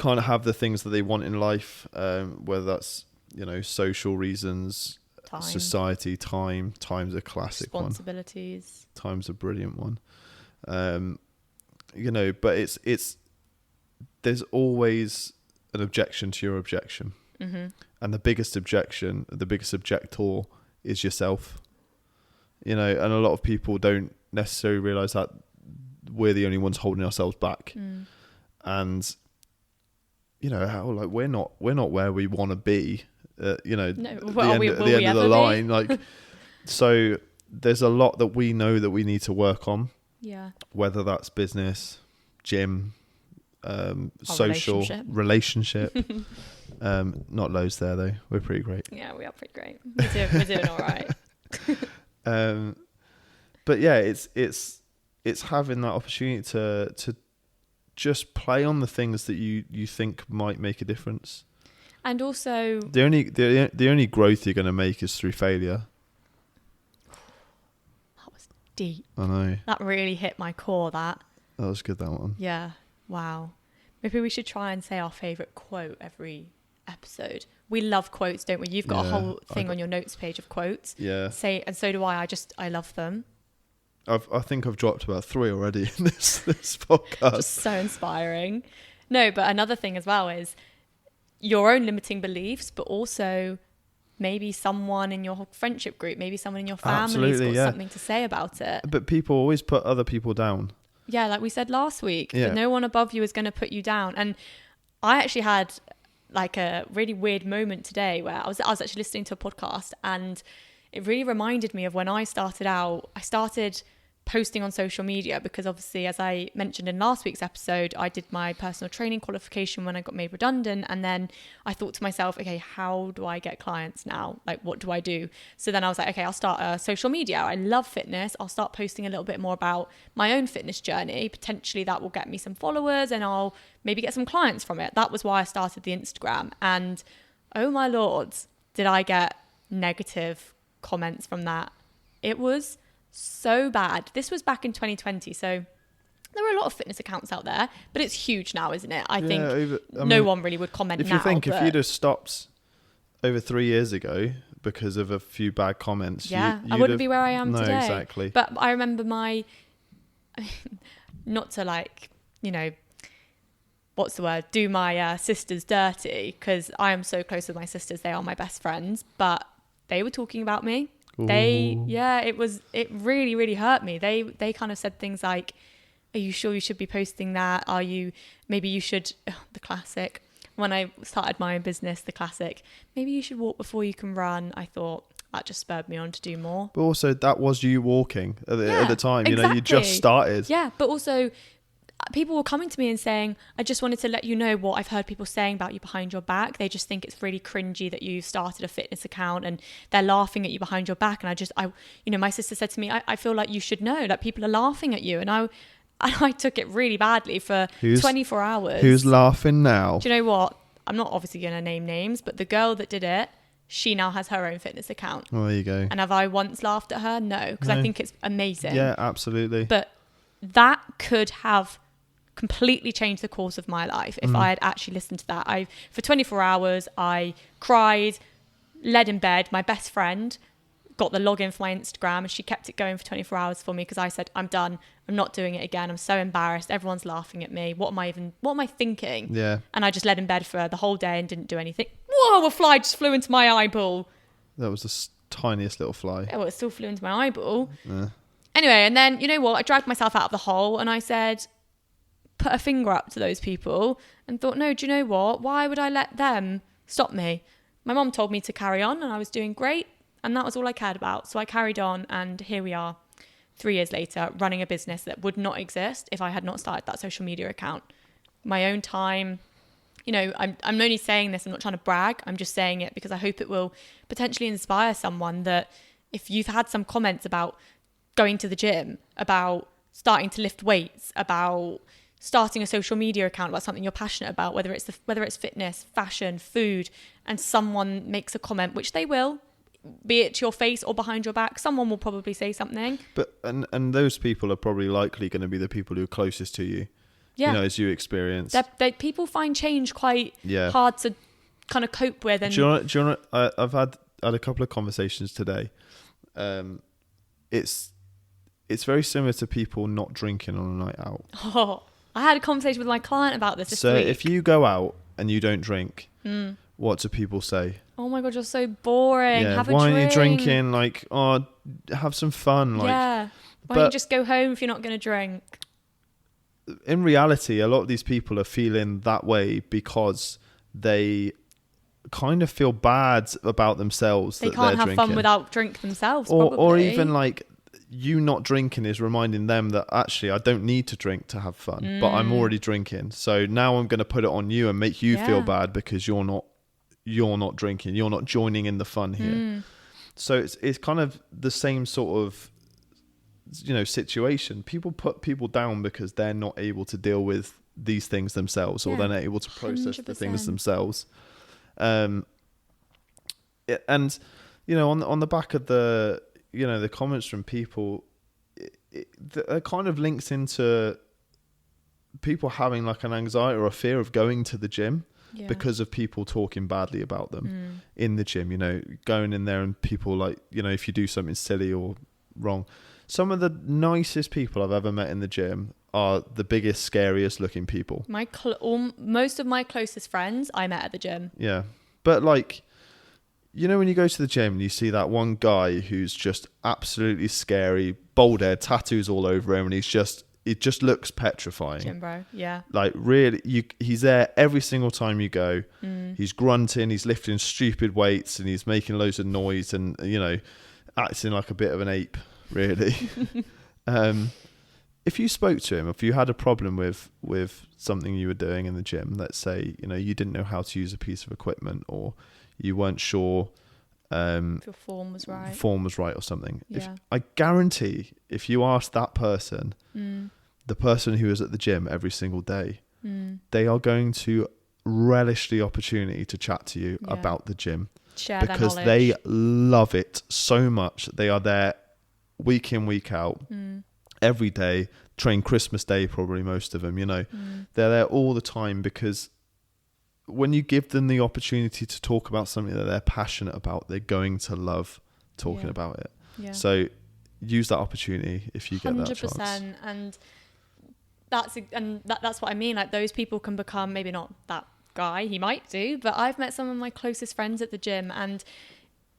Speaker 1: have the things that they want in life, whether that's, you know, social reasons, society, time's a classic
Speaker 2: responsibilities.
Speaker 1: Time's a brilliant one. You know, but it's there's always an objection to your objection. Mm-hmm. And the biggest objector is yourself. You know, and a lot of people don't necessarily realize that we're the only ones holding ourselves back. And you know, how like we're not where we want to be. You know, the end of the line. Like, so there's a lot that we know that we need to work on.
Speaker 2: Yeah.
Speaker 1: Whether that's business, gym, social, relationship. Not loads there though. We're pretty great.
Speaker 2: Yeah, we are pretty great. We're doing all right.
Speaker 1: But yeah, it's having that opportunity to just play on the things that you think might make a difference.
Speaker 2: And also
Speaker 1: the only growth you're going to make is through failure.
Speaker 2: That was deep.
Speaker 1: I know.
Speaker 2: That really hit my core, that was
Speaker 1: good, that one.
Speaker 2: Yeah. Wow. Maybe we should try and say our favourite quote every episode. We love quotes, don't we? You've got a whole thing on your notes page of quotes.
Speaker 1: Yeah.
Speaker 2: And so do I. I love them.
Speaker 1: I think I've dropped about 3 already in this podcast.
Speaker 2: Just so inspiring. No, but another thing as well is your own limiting beliefs, but also maybe someone in your friendship group, maybe someone in your family's got something to say about it.
Speaker 1: But people always put other people down.
Speaker 2: Yeah, like we said last week, that no one above you is going to put you down. And I actually had like a really weird moment today where I was actually listening to a podcast, and it really reminded me of when I started out. I started posting on social media because obviously, as I mentioned in last week's episode, I did my personal training qualification when I got made redundant, and then I thought to myself, okay, how do I get clients now? Like, what do I do? So then I was like, okay, I'll start a social media. I love fitness. I'll start posting a little bit more about my own fitness journey. Potentially that will get me some followers and I'll maybe get some clients from it. That was why I started the Instagram, and oh my lord, did I get negative comments from that. It was so bad. This was back in 2020, so there were a lot of fitness accounts out there, but it's huge now, isn't it? I think no one really would comment now.
Speaker 1: If you'd have stopped over 3 years ago because of a few bad comments,
Speaker 2: I wouldn't be where I am today.
Speaker 1: Exactly.
Speaker 2: But I remember not to like, what's the word? Do my sisters dirty, because I am so close with my sisters. They are my best friends, but they were talking about me. It really, really hurt me. They kind of said things like, are you sure you should be posting that? Maybe you should, the classic, when I started my own business, the classic, maybe you should walk before you can run. I thought that just spurred me on to do more.
Speaker 1: But also that was you walking at the time,
Speaker 2: exactly.
Speaker 1: You just started.
Speaker 2: Yeah, but also people were coming to me and saying, I just wanted to let you know what I've heard people saying about you behind your back. They just think it's really cringy that you started a fitness account and they're laughing at you behind your back. And my sister said to me, I feel like you should know that people are laughing at you. And I took it really badly for 24 hours.
Speaker 1: Who's laughing now?
Speaker 2: Do you know what? I'm not obviously going to name names, but the girl that did it, she now has her own fitness account.
Speaker 1: Oh, there you go.
Speaker 2: And have I once laughed at her? No, because I think it's amazing.
Speaker 1: Yeah, absolutely.
Speaker 2: But that could have completely changed the course of my life if I had actually listened to that. For 24 hours, I cried, led in bed. My best friend got the login for my Instagram and she kept it going for 24 hours for me because I said, I'm done. I'm not doing it again. I'm so embarrassed. Everyone's laughing at me. What am I thinking?
Speaker 1: Yeah.
Speaker 2: And I just led in bed for the whole day and didn't do anything. Whoa, a fly just flew into my eyeball.
Speaker 1: That was the tiniest little fly.
Speaker 2: Yeah, well, it still flew into my eyeball.
Speaker 1: Yeah.
Speaker 2: Anyway, and then, you know what? I dragged myself out of the hole and I said, put a finger up to those people and thought, no, do you know what? Why would I let them stop me? My mom told me to carry on and I was doing great and that was all I cared about. So I carried on and here we are 3 years later running a business that would not exist if I had not started that social media account. My own time, I'm only saying this, I'm not trying to brag. I'm just saying it because I hope it will potentially inspire someone that if you've had some comments about going to the gym, about starting to lift weights, about starting a social media account about something you're passionate about, whether it's fitness, fashion, food, and someone makes a comment, which they will, be it to your face or behind your back, someone will probably say something.
Speaker 1: But and those people are probably likely going to be the people who are closest to you.
Speaker 2: Yeah.
Speaker 1: As you experience.
Speaker 2: People find change quite hard to kind of cope with. And
Speaker 1: do you know, I've had a couple of conversations today. It's very similar to people not drinking on a night out.
Speaker 2: Oh, I had a conversation with my client about this week.
Speaker 1: So if you go out and you don't drink, what do people say?
Speaker 2: Oh my God, you're so boring.
Speaker 1: Yeah.
Speaker 2: Have a drink.
Speaker 1: Why aren't you drinking? Like, have some fun. Like,
Speaker 2: yeah. Why don't you just go home if you're not going to drink?
Speaker 1: In reality, a lot of these people are feeling that way because they kind of feel bad about themselves.
Speaker 2: They can't have fun without drink themselves, probably.
Speaker 1: Or even like, you not drinking is reminding them that actually I don't need to drink to have fun, but I'm already drinking. So now I'm going to put it on you and make you feel bad because you're not drinking. You're not joining in the fun here. So it's kind of the same sort of, situation. People put people down because they're not able to deal with these things themselves or they're not able to process 100%. The things themselves. And, on the back of the comments from people, it kind of links into people having like an anxiety or a fear of going to the gym. because of people talking badly about them in the gym, you know, going in there and people like, you know, if you do something silly or wrong. Some of the nicest people I've ever met in the gym are the biggest, scariest looking people.
Speaker 2: Most of my closest friends I met at the gym.
Speaker 1: Yeah. But like, you know, when you go to the gym and you see that one guy who's just absolutely scary, bald head, tattoos all over him, and it just looks petrifying.
Speaker 2: Gym bro, yeah.
Speaker 1: Like really, he's there every single time you go. He's grunting, he's lifting stupid weights, and he's making loads of noise, and you know, acting like a bit of an ape, really. If you spoke to him, if you had a problem with something you were doing in the gym, let's say, you know, you didn't know how to use a piece of equipment, or you weren't sure
Speaker 2: if your form was right
Speaker 1: or something.
Speaker 2: Yeah.
Speaker 1: I guarantee if you asked that person, the person who is at the gym every single day, they are going to relish the opportunity to chat to you about the gym.
Speaker 2: Share
Speaker 1: because
Speaker 2: their
Speaker 1: they love it so much. They are there week in, week out, every day, train Christmas Day, probably most of them, you know. They're there all the time because when you give them the opportunity to talk about something that they're passionate about, they're going to love talking about it. Yeah. So use that opportunity if you get that chance.
Speaker 2: 100%. And that's what I mean. Like, those people can become, maybe not that guy, he might do, but I've met some of my closest friends at the gym, and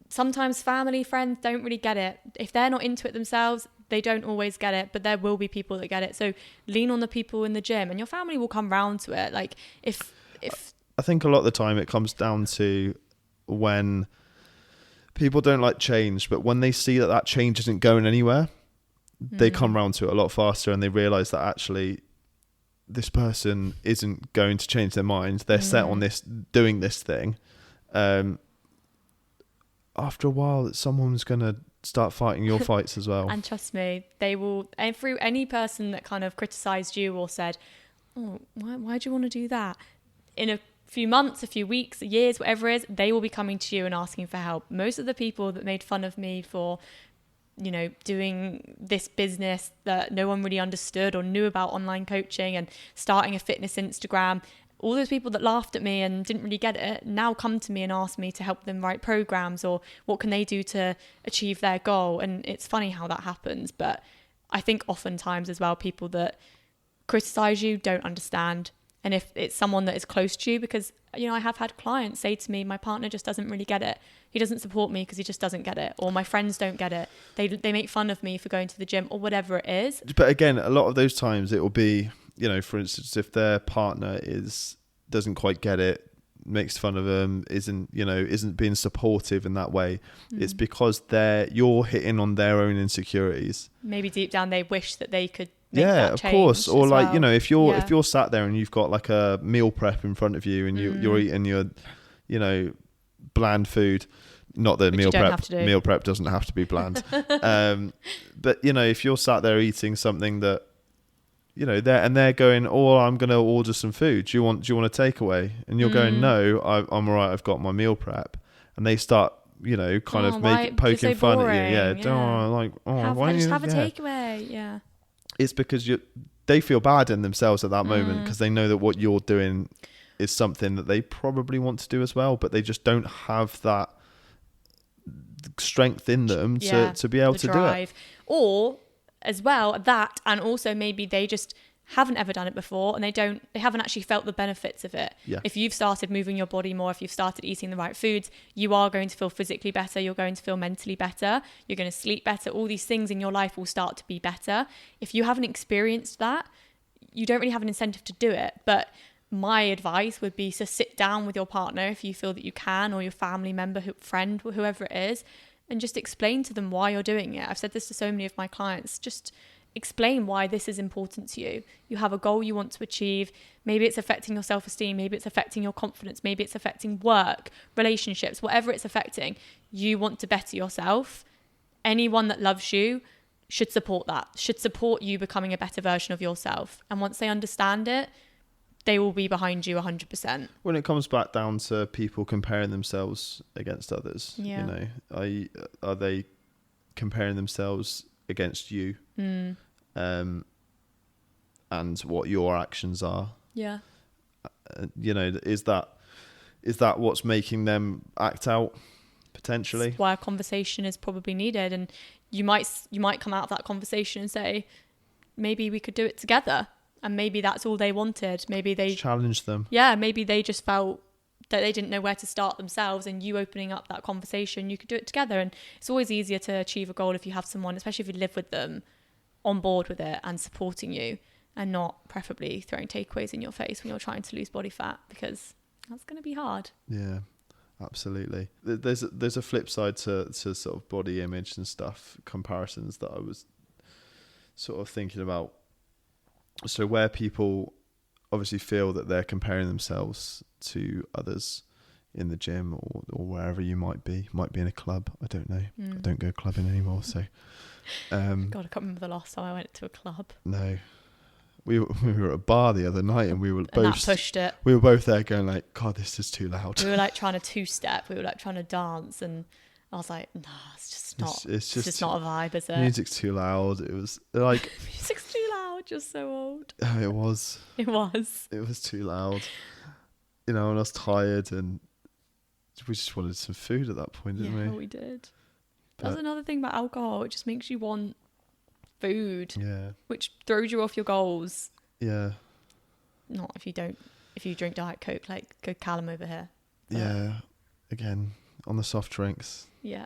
Speaker 2: sometimes family, friends don't really get it. If they're not into it themselves, they don't always get it, but there will be people that get it. So lean on the people in the gym, and your family will come round to it. Like, if
Speaker 1: I think a lot of the time it comes down to when people don't like change, but when they see that change isn't going anywhere, they come round to it a lot faster, and they realise that actually this person isn't going to change their mind. They're set on doing this thing. After a while, someone's going to start fighting your fights as well.
Speaker 2: And trust me, they will. Any person that kind of criticised you or said, "Oh, why do you want to do that?" In a few months, a few weeks, years, whatever it is, they will be coming to you and asking for help. Most of the people that made fun of me for, you know, doing this business that no one really understood or knew about, online coaching, and starting a fitness Instagram, all those people that laughed at me and didn't really get it now come to me and ask me to help them write programs, or what can they do to achieve their goal. And it's funny how that happens. But I think oftentimes as well, people that criticize you don't understand. And if it's someone that is close to you, because, you know, I have had clients say to me, my partner just doesn't really get it. He doesn't support me because he just doesn't get it. Or my friends don't get it. They make fun of me for going to the gym, or whatever it is.
Speaker 1: But again, a lot of those times it will be, you know, for instance, if their partner doesn't quite get it, makes fun of them, isn't being supportive in that way, it's because you're hitting on their own insecurities. Maybe deep down they wish that they could make that change. Yeah, of course. Or like, well, you know, if you're sat there and you've got like a meal prep in front of you, and you're eating your, you know, bland food. Not that meal prep doesn't have to be bland. But you know, if you're sat there eating something that, you know, they're going, "Oh, I'm going to order some food. Do you want a takeaway?" And you're going, "No, I'm all right. I've got my meal prep." And they start, you know, kind of poking fun at you. Yeah. Why don't you have a takeaway? Yeah. It's because they feel bad in themselves at that moment, because they know that what you're doing is something that they probably want to do as well, but they just don't have that strength in them to be able to drive. Do it.
Speaker 2: Or as well, that, and also maybe they just haven't ever done it before, and they haven't actually felt the benefits of it. Yeah. If you've started moving your body more, if you've started eating the right foods, you are going to feel physically better, you're going to feel mentally better, you're going to sleep better, all these things in your life will start to be better. If you haven't experienced that, you don't really have an incentive to do it. But my advice would be to sit down with your partner if you feel that you can, or your family member, friend, whoever it is, and just explain to them why you're doing it. I've said this to so many of my clients. Just explain why this is important to you. You have a goal you want to achieve. Maybe it's affecting your self-esteem. Maybe it's affecting your confidence. Maybe it's affecting work, relationships, whatever it's affecting. You want to better yourself. Anyone that loves you should support that, should support you becoming a better version of yourself. And once they understand it, they will be behind you 100%.
Speaker 1: When it comes back down to people comparing themselves against others, you know, are they comparing themselves against you? And what your actions are? Yeah. You know, is that is that what's making them act out potentially?
Speaker 2: That's why a conversation is probably needed, and you might come out of that conversation and say, maybe we could do it together, and maybe that's all they wanted. Maybe they
Speaker 1: challenge them.
Speaker 2: Yeah, maybe they just felt that they didn't know where to start themselves, and you opening up that conversation, you could do it together. And it's always easier to achieve a goal if you have someone, especially if you live with them, on board with it and supporting you, and not preferably throwing takeaways in your face when you're trying to lose body fat, because that's going to be hard.
Speaker 1: Yeah, absolutely. There's a flip side to sort of body image and stuff, comparisons that I was sort of thinking about. So where people obviously feel that they're comparing themselves to others in the gym or wherever you might be in a club. I don't know. I don't go clubbing anymore. So,
Speaker 2: God, I can't remember the last time I went to a club.
Speaker 1: No, we were at a bar the other night and we were both,
Speaker 2: and that pushed it.
Speaker 1: We were both there going like, God, this is too loud.
Speaker 2: We were like trying to two-step. We were like trying to dance, and I was like, nah, it's just not. It's just not a vibe, is it?
Speaker 1: Music's too loud. It was like
Speaker 2: music's too loud. You're so old.
Speaker 1: Oh, it was.
Speaker 2: It was.
Speaker 1: It was too loud. And I was tired, and we just wanted some food at that point, didn't we?
Speaker 2: Yeah, we did. That's another thing about alcohol. It just makes you want food.
Speaker 1: Yeah.
Speaker 2: Which throws you off your goals.
Speaker 1: Yeah.
Speaker 2: Not if you drink Diet Coke, like go Callum over here.
Speaker 1: But yeah. Again, on the soft drinks.
Speaker 2: Yeah.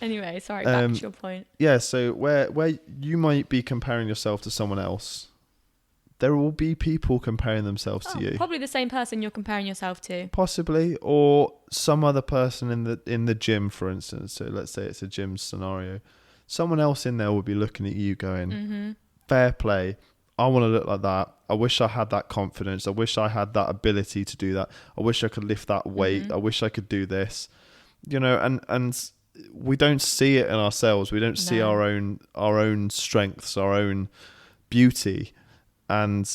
Speaker 2: Anyway, sorry, back to your point.
Speaker 1: Yeah, so where you might be comparing yourself to someone else, there will be people comparing themselves to you.
Speaker 2: Probably the same person you're comparing yourself to.
Speaker 1: Possibly, or some other person in the gym, for instance. So let's say it's a gym scenario. Someone else in there will be looking at you going, fair play. I want to look like that. I wish I had that confidence. I wish I had that ability to do that. I wish I could lift that weight. I wish I could do this. You know, and we don't see it in ourselves. We don't see our own strengths, our own beauty. And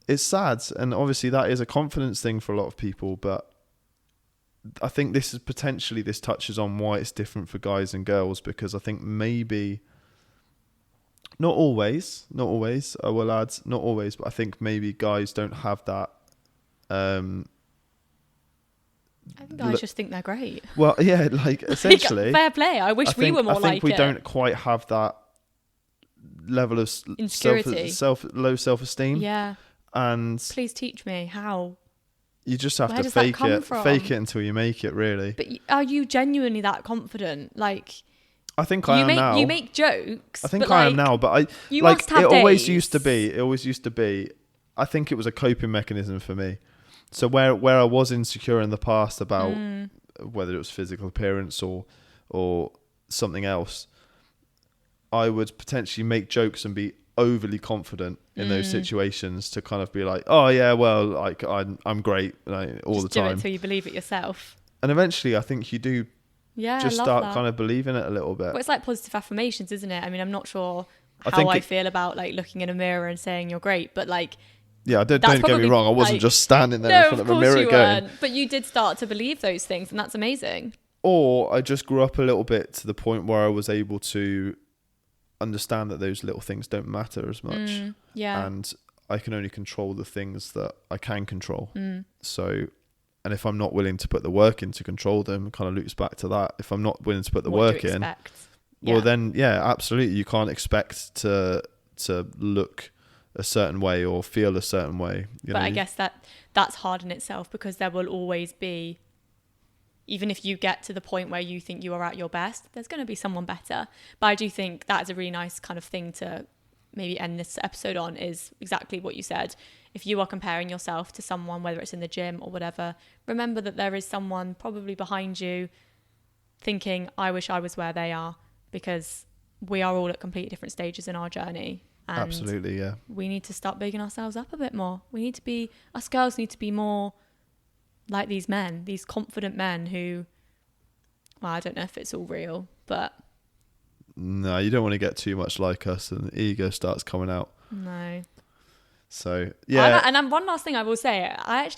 Speaker 1: it's sad. And obviously that is a confidence thing for a lot of people. But I think this touches on why it's different for guys and girls, because I think maybe, not always, I will add, not always, but I think maybe guys don't have that.
Speaker 2: I think guys just think they're great.
Speaker 1: Well, yeah, like essentially.
Speaker 2: Fair play. I wish we were more like it.
Speaker 1: I think we don't quite have that level of
Speaker 2: insecurity,
Speaker 1: low self-esteem.
Speaker 2: Yeah.
Speaker 1: And
Speaker 2: please teach me how.
Speaker 1: You just have to fake it until you make it, really.
Speaker 2: But are you genuinely that confident? Like,
Speaker 1: I think I am now.
Speaker 2: You make jokes.
Speaker 1: I think I am now, but
Speaker 2: must have
Speaker 1: it
Speaker 2: days.
Speaker 1: always used to be. It always used to be. I think it was a coping mechanism for me. So where I was insecure in the past about whether it was physical appearance or something else, I would potentially make jokes and be overly confident in those situations to kind of be like, oh yeah, well, like I'm great all the time.
Speaker 2: Do it until you believe it yourself.
Speaker 1: And eventually, I think you do.
Speaker 2: Yeah,
Speaker 1: just start kind of believing it a little bit.
Speaker 2: Well, it's like positive affirmations, isn't it? I mean, I'm not sure how I feel about like looking in a mirror and saying you're great, but like.
Speaker 1: Yeah, don't get me wrong. I wasn't just standing there in front of a mirror going.
Speaker 2: But you did start to believe those things, and that's amazing.
Speaker 1: Or I just grew up a little bit to the point where I was able to understand that those little things don't matter as much.
Speaker 2: Yeah.
Speaker 1: And I can only control the things that I can control. So, and if I'm not willing to put the work in to control them, it kind of loops back to that. If I'm not willing to put the work in, well then, yeah, absolutely. You can't expect to look a certain way or feel a certain way.
Speaker 2: But I guess that's hard in itself, because there will always be, even if you get to the point where you think you are at your best, there's going to be someone better. But I do think that is a really nice kind of thing to maybe end this episode on, is exactly what you said. If you are comparing yourself to someone, whether it's in the gym or whatever, remember that there is someone probably behind you thinking, I wish I was where they are, because we are all at completely different stages in our journey. And
Speaker 1: absolutely, yeah.
Speaker 2: We need to start bigging ourselves up a bit more. Us girls need to be more like these men, these confident men who, well, I don't know if it's all real, but.
Speaker 1: No, you don't want to get too much like us and the ego starts coming out.
Speaker 2: No.
Speaker 1: So, yeah.
Speaker 2: And one last thing I will say, I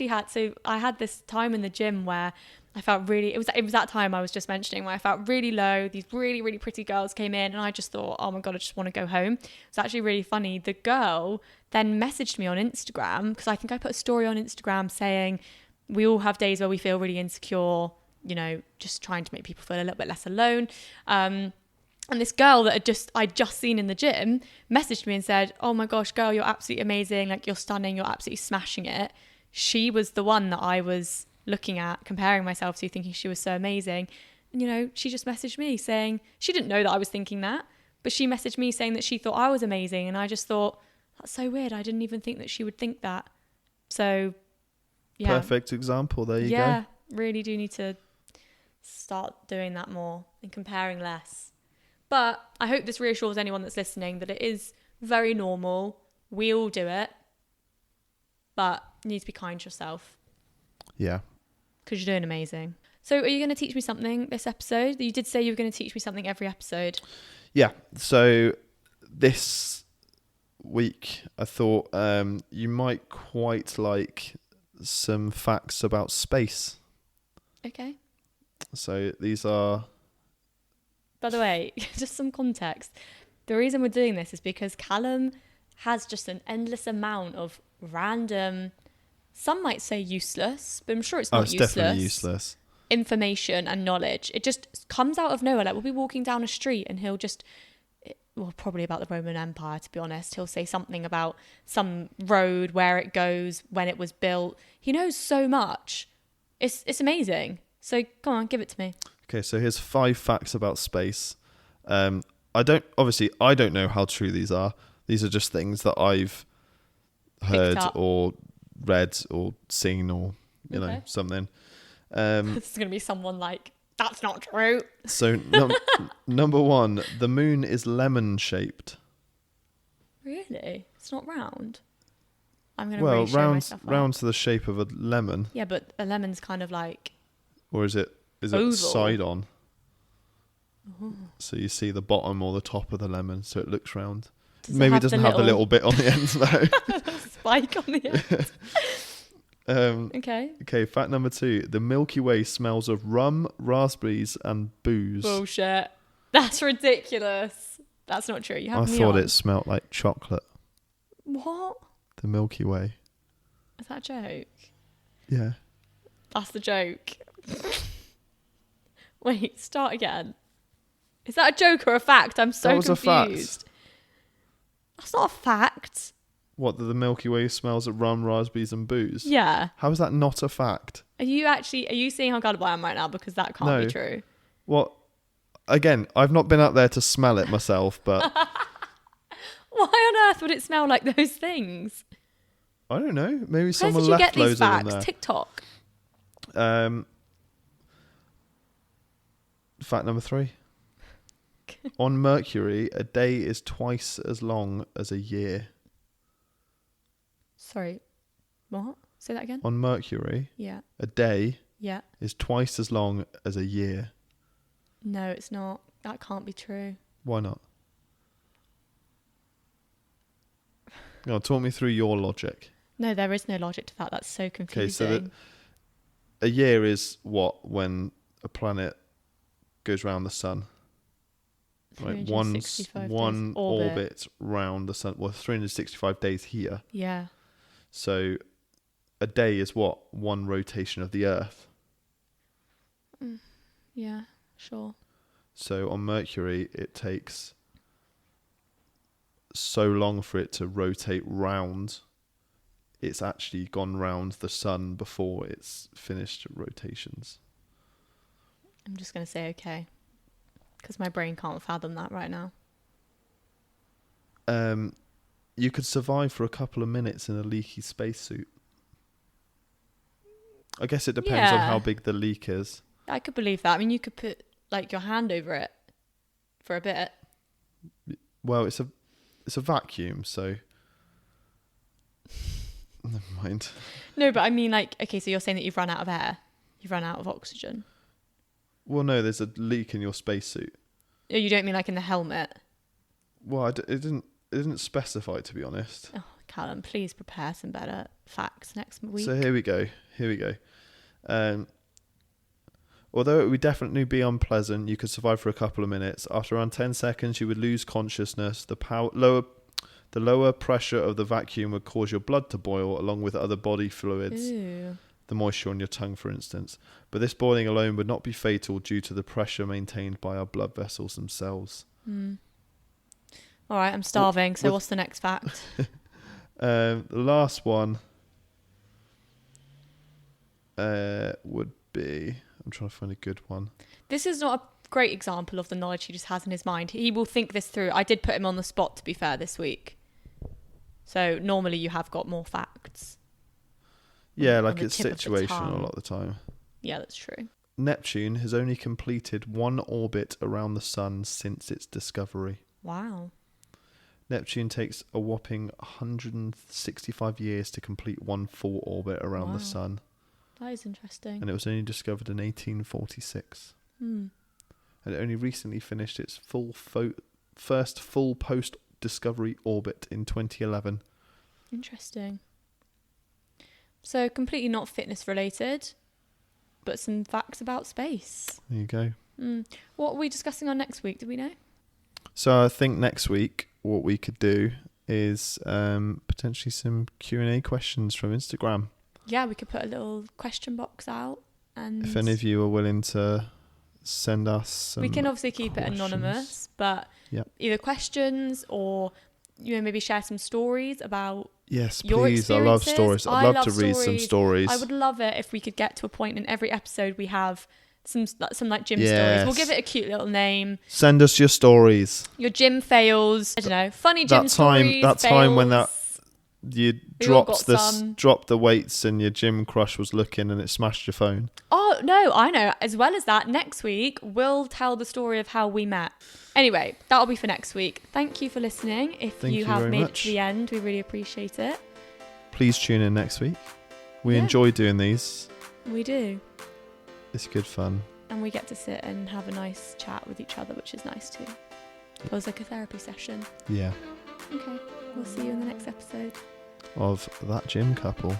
Speaker 2: had this time in the gym where I felt really, it was that time I was just mentioning where I felt really low. These really, really pretty girls came in and I just thought, oh my God, I just want to go home. It's actually really funny. The girl then messaged me on Instagram, because I think I put a story on Instagram saying, We all have days where we feel really insecure, you know, just trying to make people feel a little bit less alone. And this girl that I'd just seen in the gym messaged me and said, oh my gosh, girl, you're absolutely amazing. Like, you're stunning. You're absolutely smashing it. She was the one that I was looking at, comparing myself to, thinking she was so amazing. And, you know, she just messaged me saying, she didn't know that I was thinking that, but she messaged me saying that she thought I was amazing. And I just thought, that's so weird. I didn't even think that she would think that. So, yeah.
Speaker 1: Perfect example. There you go.
Speaker 2: Yeah, really do need to start doing that more and comparing less. But I hope this reassures anyone that's listening that it is very normal. We all do it. But you need to be kind to yourself.
Speaker 1: Yeah.
Speaker 2: Because you're doing amazing. So are you going to teach me something this episode? You did say you were going to teach me something every episode.
Speaker 1: Yeah. So this week, I thought you might quite like some facts about space.
Speaker 2: Okay.
Speaker 1: So these are...
Speaker 2: By the way, just some context. The reason we're doing this is because Callum has just an endless amount of random, some might say useless, but I'm sure it's not useless.
Speaker 1: Definitely useless.
Speaker 2: Information and knowledge. It just comes out of nowhere. Like, we'll be walking down a street and he'll just, well, probably about the Roman Empire, to be honest. He'll say something about some road, where it goes, when it was built. He knows so much. It's amazing. So come on, give it to me.
Speaker 1: Okay, so here's 5 facts about space. I don't know how true these are. These are just things that I've heard or read or seen or, you know, something.
Speaker 2: This is going to be someone like, that's not true.
Speaker 1: So number 1, the moon is lemon shaped.
Speaker 2: Really? It's not round? I'm going to really show myself
Speaker 1: round to the shape of a lemon.
Speaker 2: Yeah, but a lemon's kind of like...
Speaker 1: Or is it side on? Ooh. So you see the bottom or the top of the lemon, so it looks round. Maybe it doesn't have the little bit on the end though.
Speaker 2: Spike on the end.
Speaker 1: Okay, fact number 2. The Milky Way smells of rum, raspberries and booze.
Speaker 2: Bullshit. That's ridiculous. That's not true.
Speaker 1: I thought it smelled like chocolate.
Speaker 2: What?
Speaker 1: The Milky Way.
Speaker 2: Is that a joke?
Speaker 1: Yeah.
Speaker 2: That's the joke. Wait, start again. Is that a joke or a fact? I'm so confused.
Speaker 1: That was a fact.
Speaker 2: That's not a fact.
Speaker 1: What, that the Milky Way smells of rum, raspberries and booze?
Speaker 2: Yeah.
Speaker 1: How is that not a fact?
Speaker 2: Are you seeing how gullible I am right now? Because that can't be true.
Speaker 1: What? Again, I've not been out there to smell it myself, but...
Speaker 2: Why on earth would it smell like those things?
Speaker 1: I don't know. Maybe someone left loads of them there.
Speaker 2: TikTok.
Speaker 1: Fact number 3. On Mercury, a day is twice as long as a year.
Speaker 2: Sorry, what? Say that again.
Speaker 1: On Mercury, a day is twice as long as a year.
Speaker 2: No, it's not. That can't be true.
Speaker 1: Why not? No, talk me through your logic.
Speaker 2: No, there is no logic to that. That's so confusing.
Speaker 1: Okay, so a year is what when a planet goes round the sun? Like one orbit round the sun. Well, 365 days here.
Speaker 2: Yeah.
Speaker 1: So a day is what? One rotation of the Earth.
Speaker 2: Yeah, sure.
Speaker 1: So on Mercury, it takes so long for it to rotate round. It's actually gone round the sun before it's finished rotations.
Speaker 2: I'm just going to say okay. Because my brain can't fathom that right now.
Speaker 1: You could survive for a couple of minutes in a leaky spacesuit. I guess it depends on how big the leak is.
Speaker 2: I could believe that. I mean, you could put like your hand over it for a bit.
Speaker 1: Well, it's a vacuum, so never mind.
Speaker 2: No, but I mean, like, okay, so you're saying that you've run out of air, you've run out of oxygen.
Speaker 1: Well, no, there's a leak in your spacesuit.
Speaker 2: Oh, you don't mean like in the helmet?
Speaker 1: Well, it didn't specify, to be honest.
Speaker 2: Oh, Callum, please prepare some better facts next week.
Speaker 1: So here we go. Although it would definitely be unpleasant, you could survive for a couple of minutes. After around 10 seconds, you would lose consciousness. The lower pressure of the vacuum would cause your blood to boil, along with other body fluids.
Speaker 2: Ew.
Speaker 1: the moisture on your tongue, for instance. But this boiling alone would not be fatal due to the pressure maintained by our blood vessels themselves.
Speaker 2: All right, I'm starving. So what's the next fact?
Speaker 1: The last one would be... I'm trying to find a good one.
Speaker 2: This is not a great example of the knowledge he just has in his mind. He will think this through. I did put him on the spot, to be fair, this week. So normally you have got more facts.
Speaker 1: Yeah, like it's situational a lot of the time.
Speaker 2: Yeah, that's true.
Speaker 1: Neptune has only completed one orbit around the sun since its discovery.
Speaker 2: Wow.
Speaker 1: Neptune takes a whopping 165 years to complete one full orbit around the sun.
Speaker 2: That is interesting.
Speaker 1: And it was only discovered in 1846. And it only recently finished its first full post-discovery orbit in 2011.
Speaker 2: Interesting. So completely not fitness related, but some facts about space.
Speaker 1: There you go.
Speaker 2: What are we discussing on next week? Do we know?
Speaker 1: So I think next week what we could do is potentially some Q&A questions from Instagram.
Speaker 2: Yeah, we could put a little question box out. And
Speaker 1: if any of you are willing to send us some
Speaker 2: we can obviously keep it anonymous, but either questions or maybe share some stories about your
Speaker 1: please. I love stories. I'd love to read some stories.
Speaker 2: I would love it if we could get to a point in every episode we have some like gym stories. We'll give it a cute little name.
Speaker 1: Send us your stories.
Speaker 2: Your gym fails. I don't know, funny gym stories.
Speaker 1: That time when you dropped the weights and your gym crush was looking and it smashed your phone.
Speaker 2: Oh no, I know. As well as that, next week we'll tell the story of how we met. Anyway, that'll be for next week. Thank you for listening. If you have made it to the end, we really appreciate it.
Speaker 1: Please tune in next week. We enjoy doing these.
Speaker 2: We do.
Speaker 1: It's good fun.
Speaker 2: And we get to sit and have a nice chat with each other, which is nice too. It was like a therapy session.
Speaker 1: Yeah.
Speaker 2: Okay, we'll see you in the next episode
Speaker 1: of That Gym Couple.